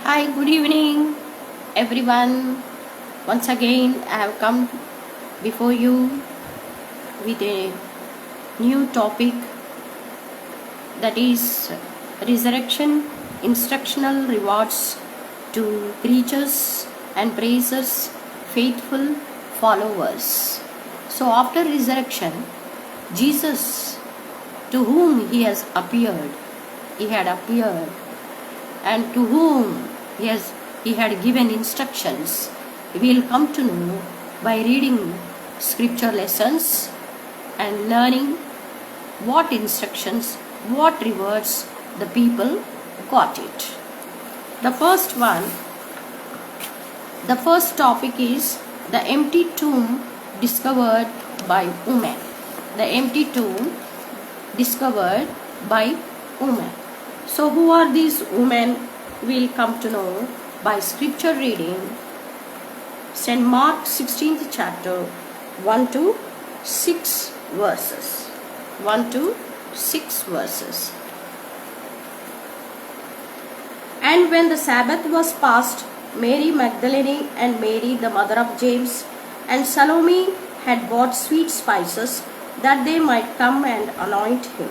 Hi, good evening, everyone. Once again, I have come before you with a new topic, that is resurrection instructional rewards to preachers and praisers, faithful followers. So, after resurrection, Jesus, to whom he had appeared, and to whom he had given instructions, we will come to know by reading scripture lessons and learning what instructions, what rewards the people got it. The first topic is the empty tomb discovered by women. The empty tomb discovered by women. So who are these women? We'll come to know by scripture reading. St. Mark 16th chapter 1 to 6 verses. 1 to 6 verses. And when the Sabbath was past, Mary Magdalene and Mary the mother of James and Salome had bought sweet spices that they might come and anoint him.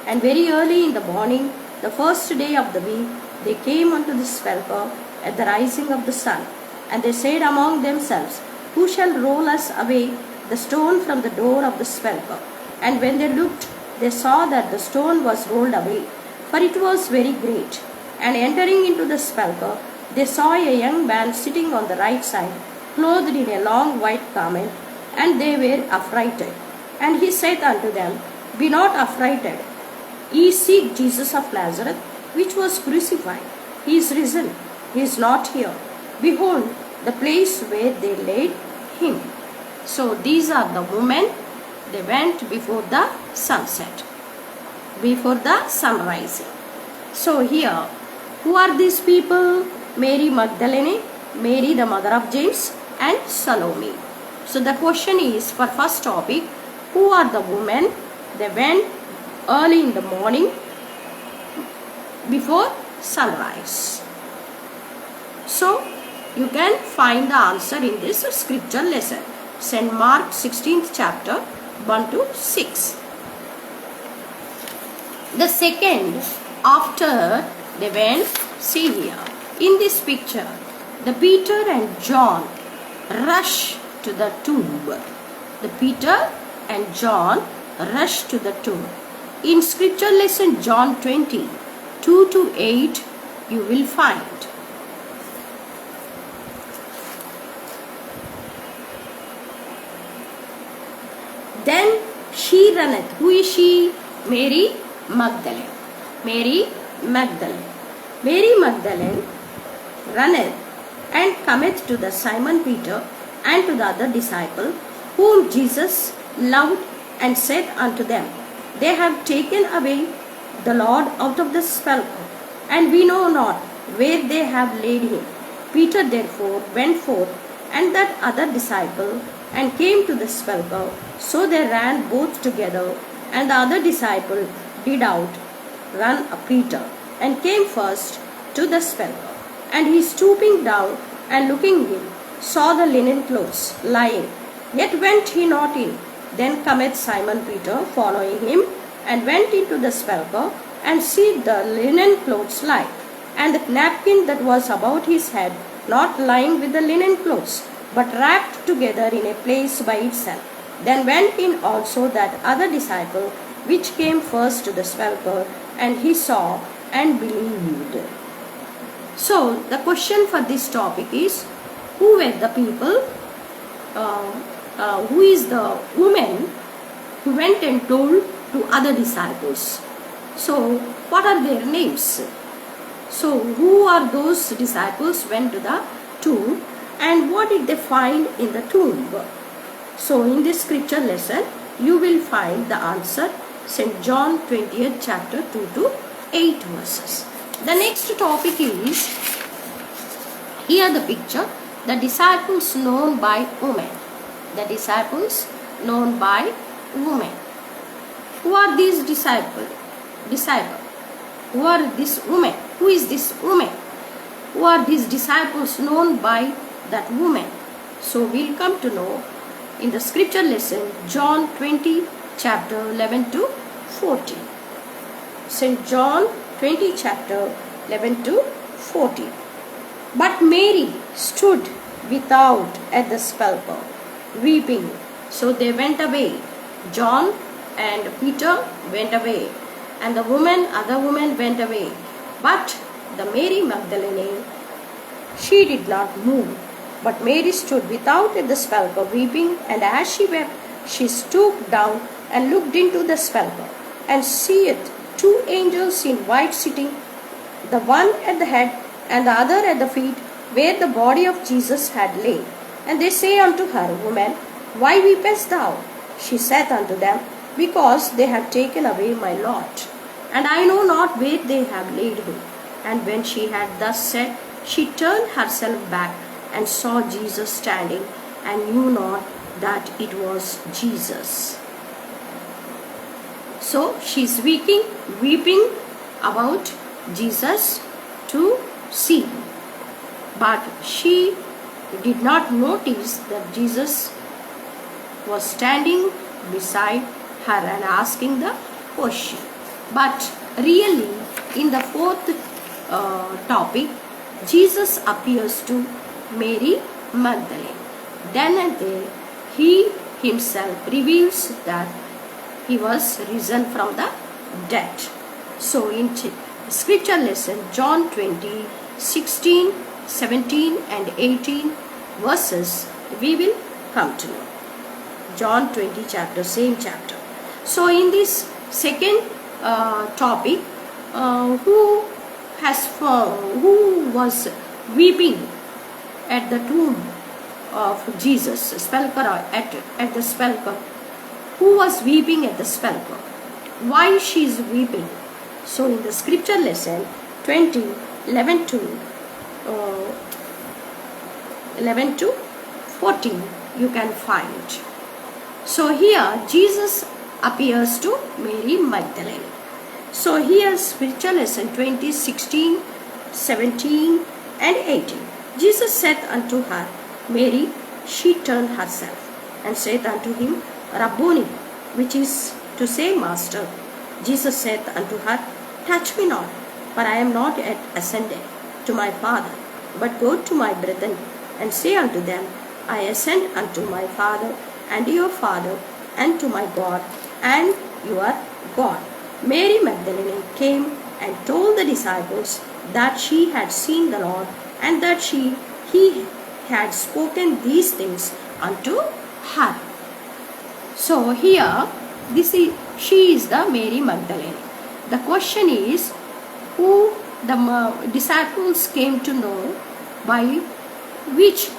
And very early in the morning, the first day of the week, they came unto the sepulchre at the rising of the sun. And they said among themselves, Who shall roll us away the stone from the door of the sepulchre? And when they looked, they saw that the stone was rolled away, for it was very great. And entering into the sepulchre, they saw a young man sitting on the right side, clothed in a long white garment, and they were affrighted. And he said unto them, Be not affrighted. Ye seek Jesus of Nazareth, which was crucified. He is risen. He is not here. Behold, the place where they laid him. So these are the women. They went before the sunset, before the sun rising. So here, who are these people? Mary Magdalene, Mary the mother of James, and Salome. So the question is, for first topic, who are the women? They went early in the morning before sunrise. So you can find the answer in this scripture lesson. St. Mark 16th chapter 1 to 6. The second, after they went, see here, in this picture, the Peter and John rush to the tomb. The Peter and John rush to the tomb. In scripture lesson John 20, 2 to 8, you will find. Then she runneth. Who is she? Mary Magdalene. Mary Magdalene. Mary Magdalene runneth and cometh to the Simon Peter and to the other disciple, whom Jesus loved, and said unto them, They have taken away the Lord out of the sepulchre, and we know not where they have laid him. Peter therefore went forth, and that other disciple, and came to the sepulchre. So they ran both together, and the other disciple did run a Peter, and came first to the sepulchre. And he stooping down, and looking in, saw the linen clothes lying, yet went he not in. Then cometh Simon Peter, following him, and went into the sepulchre, and see the linen clothes lie, and the napkin that was about his head, not lying with the linen clothes, but wrapped together in a place by itself. Then went in also that other disciple, which came first to the sepulchre, and he saw and believed. So, the question for this topic is, who were the people? Who is the woman who went and told to other disciples? So, what are their names? So, who are those disciples went to the tomb, and what did they find in the tomb? So, in this scripture lesson, you will find the answer, St. John 20th chapter 2 to 8 verses. The next topic is, here the picture, the disciples known by women. The disciples known by women. Who are these disciples? Who are this woman? Who is this woman? who are these disciples known by that woman? So we'll come to know in the scripture lesson, John 20, chapter 11 to 14. St. John 20, chapter 11 to 14. But Mary stood without at the sepulchre, weeping. So they went away. John and Peter went away, and the other woman went away. But the Mary Magdalene, she did not move. But Mary stood without at the sepulchre, weeping, and as she wept, she stooped down and looked into the sepulchre, and seeth two angels in white sitting, the one at the head and the other at the feet, where the body of Jesus had lain. And they say unto her, Woman, why weepest thou? She saith unto them, Because they have taken away my Lord, and I know not where they have laid him. And when she had thus said, she turned herself back and saw Jesus standing, and knew not that it was Jesus. So she is weeping about Jesus to see. But she did not notice that Jesus was standing beside her and asking the question. But really, in the fourth topic, Jesus appears to Mary Magdalene. Then and there, he himself reveals that he was risen from the dead. So in scripture lesson, John 20, 16, 17 and 18 verses, we will come to know. John 20 chapter, same chapter. So in this second topic, who was weeping at the tomb of Jesus, sepulchre, at the sepulchre? Who was weeping at the sepulchre? Why she is weeping? So in the scripture lesson 20, 11 to 14, you can find. So here Jesus appears to Mary Magdalene. So here spiritual lesson 20, 16, 17 and 18. Jesus saith unto her, Mary. She turned herself and saith unto him, Rabboni, which is to say, Master. Jesus saith unto her, Touch me not, for I am not yet ascended to my Father, but go to my brethren, and say unto them, I ascend unto my Father and your Father, and to my God and your God. Mary Magdalene came and told the disciples that she had seen the Lord, and that he had spoken these things unto her. So here, she is the Mary Magdalene. The question is, who the disciples came to know by which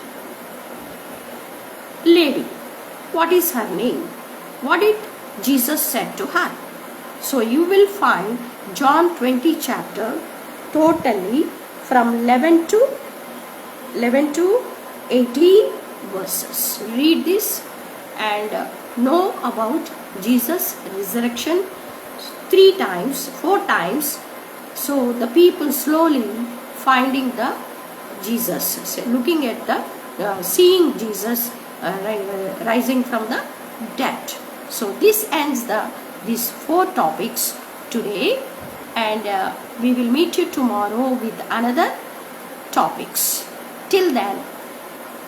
lady? What is her name? What did Jesus said to her? So you will find John 20 chapter totally from 11 to 18 verses. Read this and know about Jesus' resurrection 3 times, 4 times. So the people slowly finding the Jesus, looking at the, seeing Jesus rising from the dead. So this ends these 4 topics today, and we will meet you tomorrow with another topics. Till then,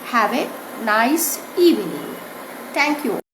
have a nice evening. Thank you.